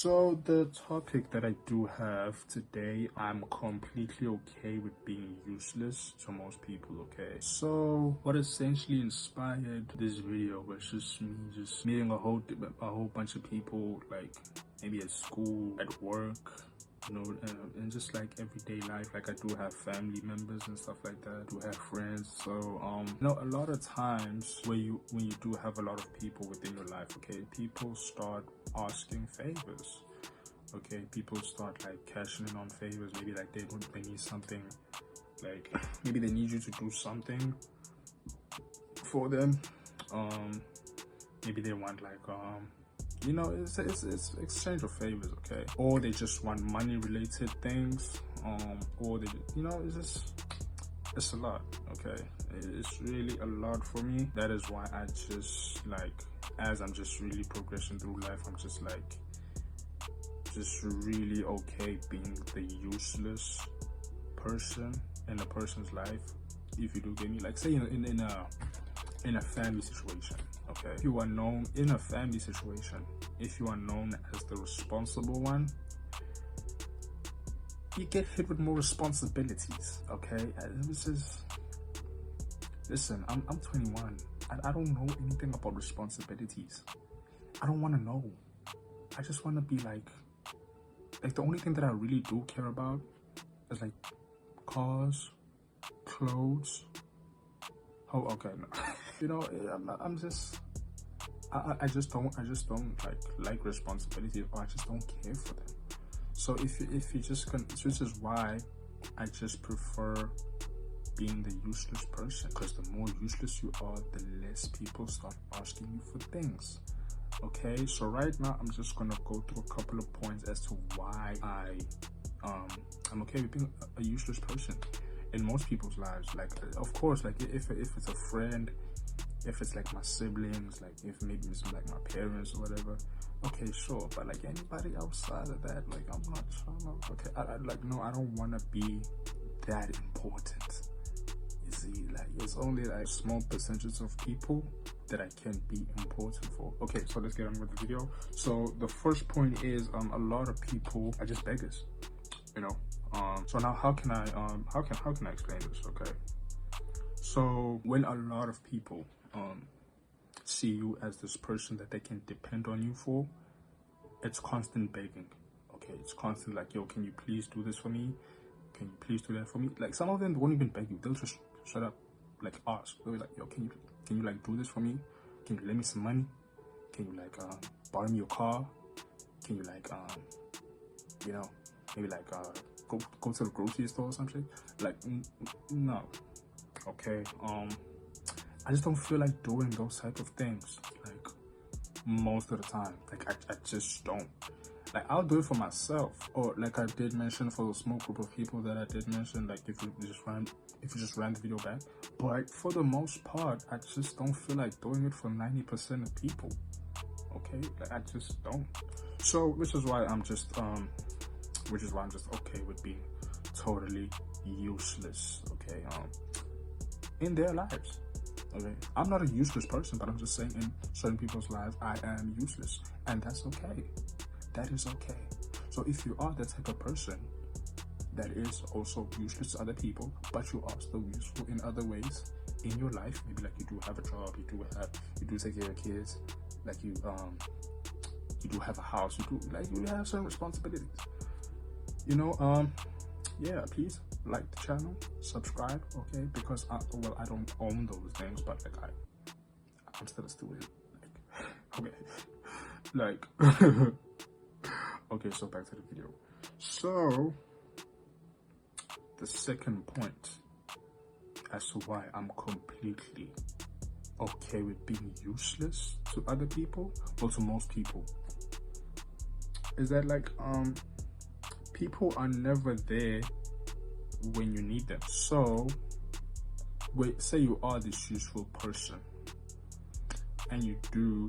So the topic that I do have today, I'm completely okay with being useless to most people, okay? So what essentially inspired this video was just me just meeting a whole bunch of people, like maybe at school, at work, you know, and just like everyday life. Like I do have family members and stuff like that. I do have friends. So you know, a lot of times when you do have a lot of people within your life, okay, people start asking favors. Okay, people start like cashing in on favors. Maybe like they need something, like maybe they need you to do something for them. Maybe they want like you know, it's exchange of favors, okay? Or they just want money related things, or they, you know, it's a lot, okay? It's really a lot for me. That is why I just like, as I'm just really progressing through life, I'm just like just really okay being the useless person in a person's life, if you do get me. Like say in a family situation, okay, if you are known in a family situation, if you are known as the responsible one, you get hit with more responsibilities, okay? This is, listen, I'm 21. I don't know anything about responsibilities. I don't want to know. I just want to be like the only thing that I really do care about is like cars, clothes. Oh, okay, no. You know, I just don't like responsibilities, or I just don't care for them. So if you just can, which is why I just prefer being the useless person, because the more useless you are, the less people start asking you for things. Okay, so right now I'm just gonna go through a couple of points as to why I'm okay with being a useless person in most people's lives. Like, of course, like if it's a friend, if it's like my siblings, like if maybe it's like my parents or whatever, okay, sure. But like anybody outside of that, like I'm not trying to, okay, I like, no, I don't want to be that important. You see, like it's only like small percentages of people that I can be important for. Okay, so let's get on with the video. So the first point is a lot of people are just beggars, you know. So now how can I explain this? Okay, so when a lot of people see you as this person that they can depend on you for, it's constant begging. Okay, it's constant like, yo, can you please do this for me? Can you please do that for me? Like some of them won't even beg you, they'll just shut up, like ask. They'll be like, yo, can you like do this for me? Can you lend me some money? Can you like borrow me your car? Can you like you know, maybe like go to the grocery store or something? Like no. Okay, I just don't feel like doing those type of things, like most of the time. Like I just don't. Like I'll do it for myself, or like I did mention for the small group of people that I did mention, like if you just ran the video back. But for the most part, I just don't feel like doing it for 90% of people. Okay, like I just don't. So which is why I'm just okay with being totally useless, okay, in their lives. Okay, I'm not a useless person, but I'm just saying in certain people's lives I am useless, and that's okay. That is okay. So if you are the type of person that is also useless to other people, but you are still useful in other ways in your life, maybe like you do have a job, you do take care of kids, like you do have a house, you have certain responsibilities, you know, yeah, please like the channel, subscribe, okay, because I don't own those things, but like I'm still a student, like, okay, like okay, so back to the video. So the second point as to why I'm completely okay with being useless to other people, or to most people, is that like people are never there when you need them. So say you are this useful person and you do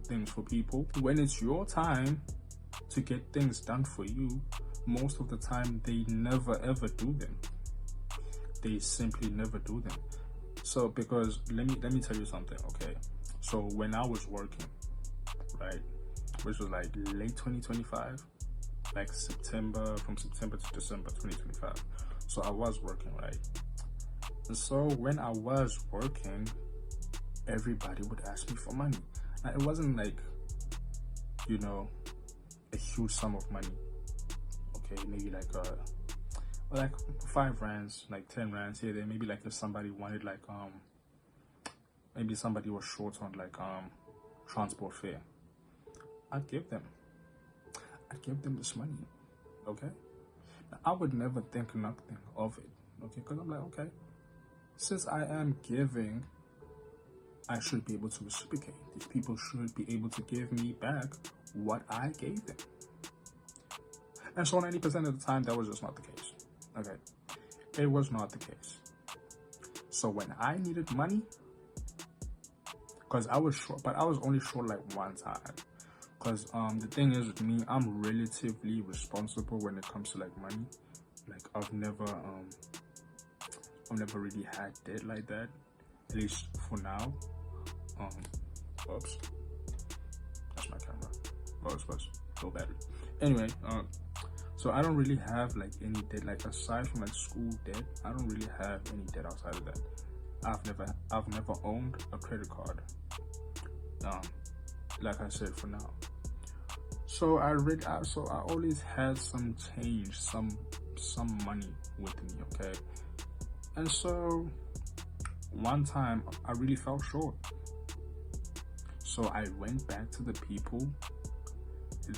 things for people. When it's your time to get things done for you, most of the time they never ever do them. They simply never do them. So because let me tell you something, okay? So when I was working, right, which was like late 2025, like from September to December 2025. So I was working, right? And so when I was working, everybody would ask me for money. Now, it wasn't like, you know, a huge sum of money. Okay, maybe like 5 rands, like 10 rands here, there. Maybe like if somebody wanted like maybe somebody was short on like transport fare, I'd give them this money. Okay, now, I would never think nothing of it. Okay, because I'm like, okay, since I am giving, I should be able to reciprocate. These people should be able to give me back what I gave them. And so 90% of the time, that was just not the case. Okay, it was not the case. So when I needed money, because I was short, but I was only short like one time. Because the thing is with me, I'm relatively responsible when it comes to like money. Like I've never really had debt like that, at least for now. Oops, that's my camera. Oops, no battery. Anyway, so I don't really have like any debt, like aside from like school debt. I don't really have any debt outside of that. I've never owned a credit card. Like I said, for now. So I always had some change, some money with me. Okay, and so one time I really fell short. So I went back to the people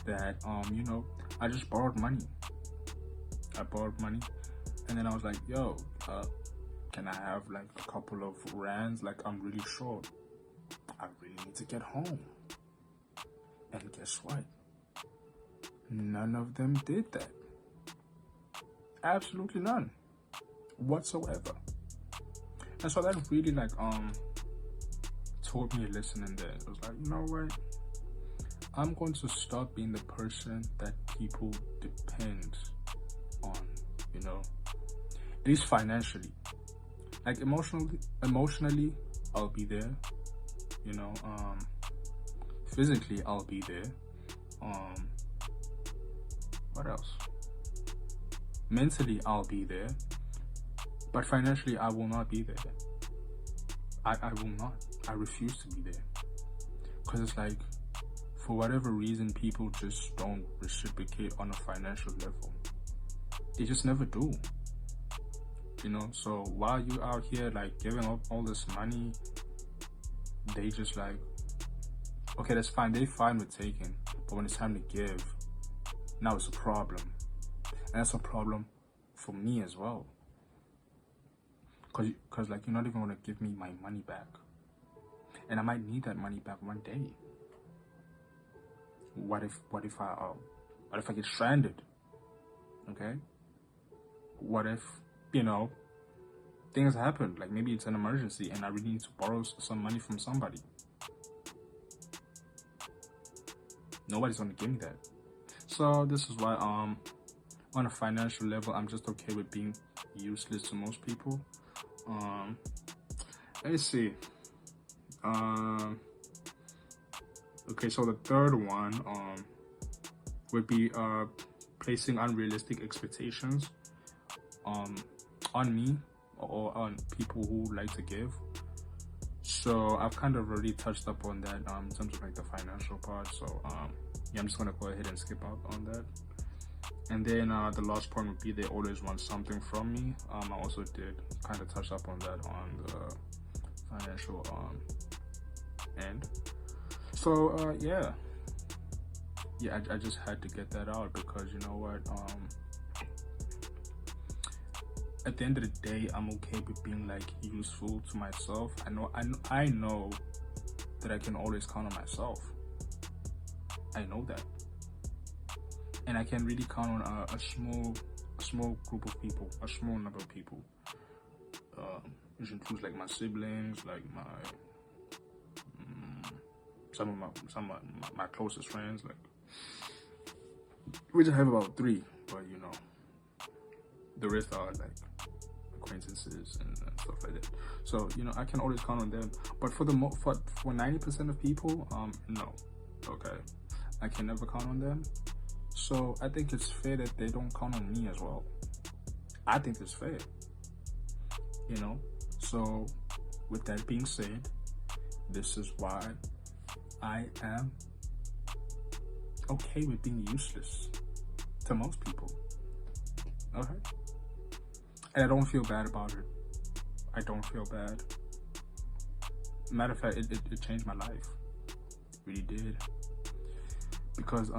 that you know, I just borrowed money. I borrowed money, and then I was like, yo, can I have like a couple of rands? Like I'm really short. I really need to get home. And guess what? None of them did that. Absolutely none whatsoever. And so that really like taught me a lesson in there. It was like, you know what? I'm going to stop being the person that people depend on, you know, at least financially. Like emotionally, I'll be there, you know, physically, I'll be there. What else? Mentally, I'll be there, but financially, I will not be there. I will not. I refuse to be there. Because it's like, for whatever reason, people just don't reciprocate on a financial level. They just never do. You know, so while you out here like giving up all this money, they just like, okay, that's fine. They fine with taking, but when it's time to give, now it's a problem. And that's a problem for me as well. Cause like, you're not even gonna give me my money back. And I might need that money back one day. What if I get stranded? Okay? What if, you know, things happen, like maybe it's an emergency and I really need to borrow some money from somebody. Nobody's gonna give me that. So this is why on a financial level, I'm just okay with being useless to most people. Let's see. Okay, so the third one would be placing unrealistic expectations on me or on people who like to give. So I've kind of already touched up on that in terms of like the financial part. So yeah, I'm just gonna go ahead and skip out on that. And then the last point would be they always want something from me. I also did kind of touch up on that on the financial end. So yeah, I just had to get that out because you know what, at the end of the day, I'm okay with being like useful to myself. I know that I can always count on myself. I know that, and I can really count on a small group of people, a small number of people, which includes like my siblings, like my some of my closest friends, like, which I have about 3, but you know, the rest are like acquaintances and stuff like that. So you know, I can always count on them. But for 90% of people, no. Okay, I can never count on them. So I think it's fair that they don't count on me as well. I think it's fair, you know. So with that being said, this is why I am okay with being useless to most people. Okay? And I don't feel bad about it. I don't feel bad. Matter of fact, it changed my life. It really did. Because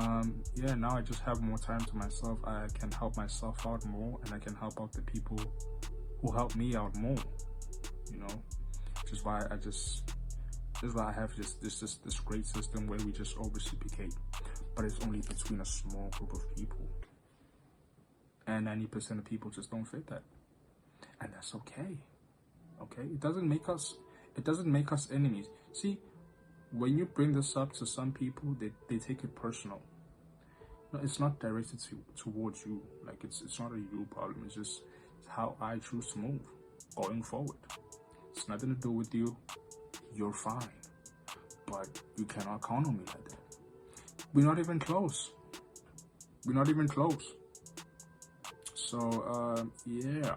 yeah, now I just have more time to myself. I can help myself out more, and I can help out the people who help me out more. You know, which is why this is why I have this great system where we just all reciprocate, but it's only between a small group of people, and 90% of people just don't fit that, and that's okay. Okay, it doesn't make us enemies. See, when you bring this up to some people, they take it personal. No, it's not directed towards you. Like it's not a you problem. It's just how I choose to move going forward. It's nothing to do with you. You're fine, but you cannot count on me like that. We're not even close. We're not even close. So yeah,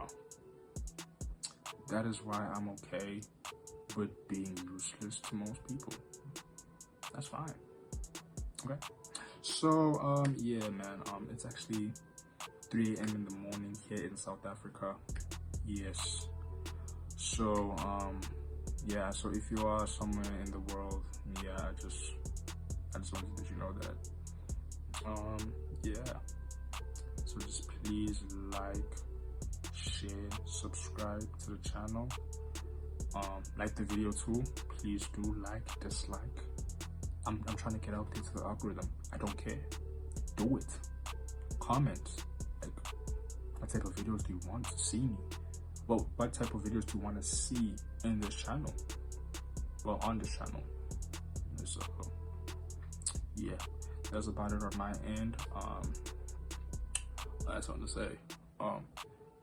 that is why I'm okay with being useless to most people. That's fine. Okay. So yeah, man. It's actually 3 a.m. in the morning here in South Africa. Yes. So yeah. So if you are somewhere in the world, yeah, I just wanted to let you know that. Yeah. So just please like, share, subscribe to the channel. Like the video too. Please do like, dislike. I'm trying to get out there to the algorithm. I don't care. Do it. Comment. Like, what type of videos do you want to see me? Well, what type of videos do you want to see in this channel? Well, on this channel. So, yeah, that's about it on my end. That's all to say.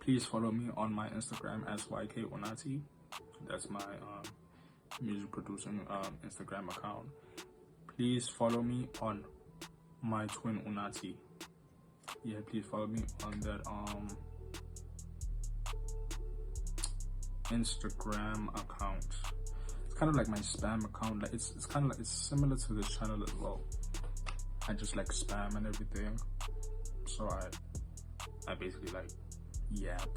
Please follow me on my Instagram as YKUnati. That's my music producing Instagram account. Please follow me on my twin Unati. Yeah, please follow me on that Instagram account. It's kind of like my spam account. Like it's kind of like it's similar to this channel as well. I just like spam and everything. So I basically like yap.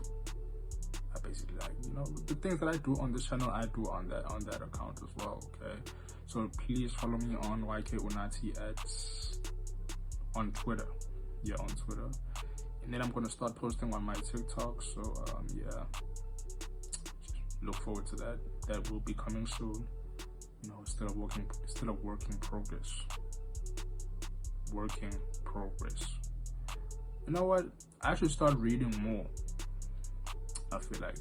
I basically like, you know, the things that I do on this channel, I do on that account as well. Okay. So please follow me on YKUnatiX on Twitter. Yeah, on Twitter. And then I'm gonna start posting on my TikTok. So yeah, look forward to that. That will be coming soon. You know, still a work in progress. Working progress. You know what? I should start reading more. I feel like,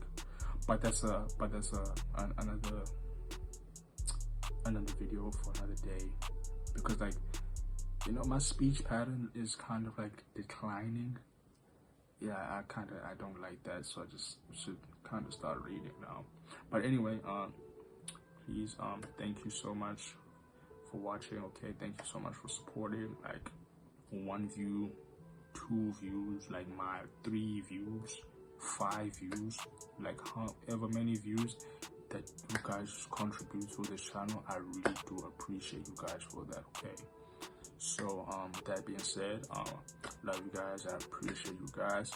but that's another video for another day, because like, you know, my speech pattern is kind of like declining. Yeah, I don't like that, so I just should kind of start reading now. But anyway, please, thank you so much for watching. Okay, thank you so much for supporting. Like 1 view, 2 views, like my 3 views, 5 views, like however many views that you guys contribute to this channel. I really do appreciate you guys for that. Okay, so with that being said, love you guys. I appreciate you guys.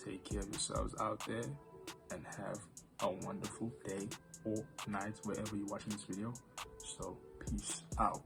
Take care of yourselves out there and have a wonderful day or night wherever you're watching this video. So peace out.